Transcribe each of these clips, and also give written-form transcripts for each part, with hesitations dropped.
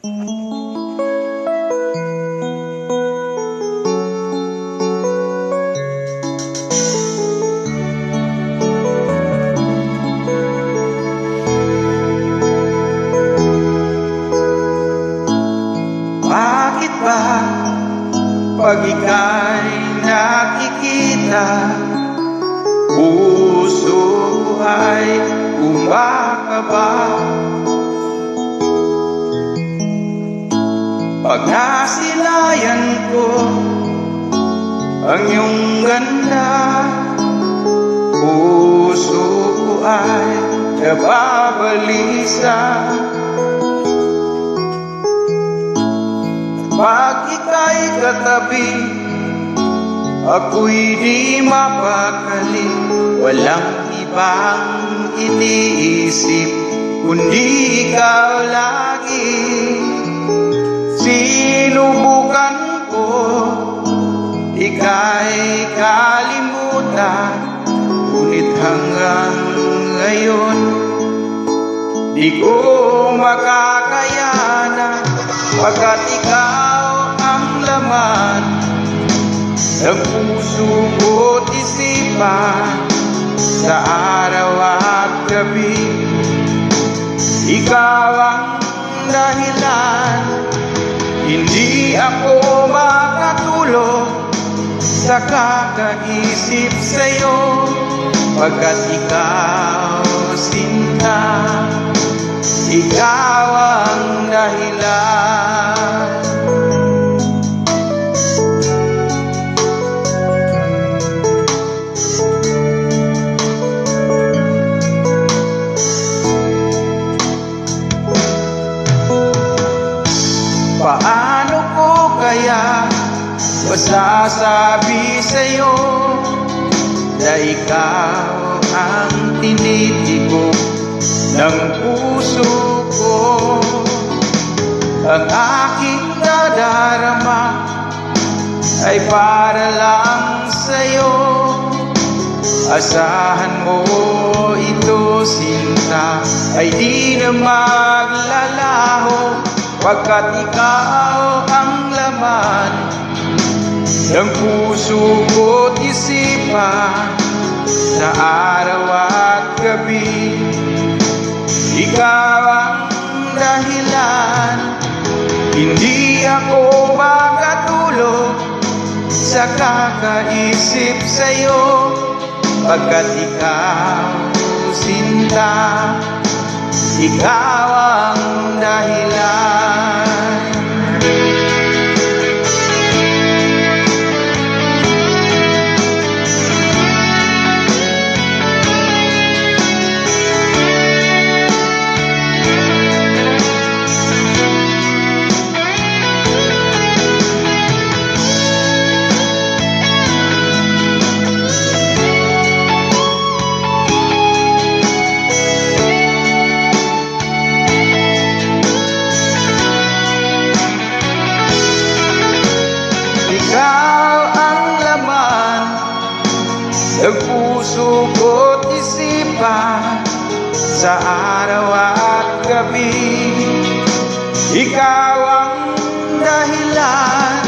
Bakit ba pag ika'y nakikita, puso ay kumakaba? Pag nasilayan ko ang iyong ganda, puso ko ay nababalisa. Pag ika'y katabi, ako'y di mapakali. Walang ibang iniisip kundi ikaw lagi. Sinubukan ko ika'y kalimutan, ngunit hanggang ngayon di ko makakayanan, pagkat ikaw ang laman ng puso ko't isipan sa araw at gabi. Ikaw ang dahilan, hindi ako makatulog sa kakaisip sa'yo, pagkat ikaw sinta, ikaw ang dahilan. Paano ko kaya masasabi sa'yo na ikaw ang tinitibok ng puso ko? Ang aking nadarama ay para lang sa'yo. Asahan mo ito, sinta, ay di na maglalaho, pagkat ikaw ang laman ng puso ko't isipan sa araw at gabi. Ikaw ang dahilan, hindi ako makatulog sa kakaisip sa'yo, pagkat ikaw sinta, ikaw ang dahilan. Ikaw ang laman ng puso ko't isipan sa araw at gabi. Ikaw ang dahilan,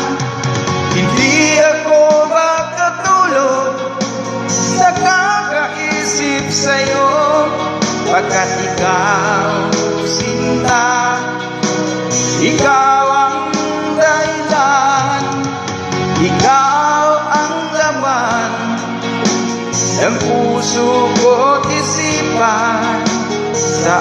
hindi ako makatulog sa kakaisip sa'yo, pagkat ikaw sinta, ikaw ang dahilan. Ikaw ang laman ng puso ko't isipan sa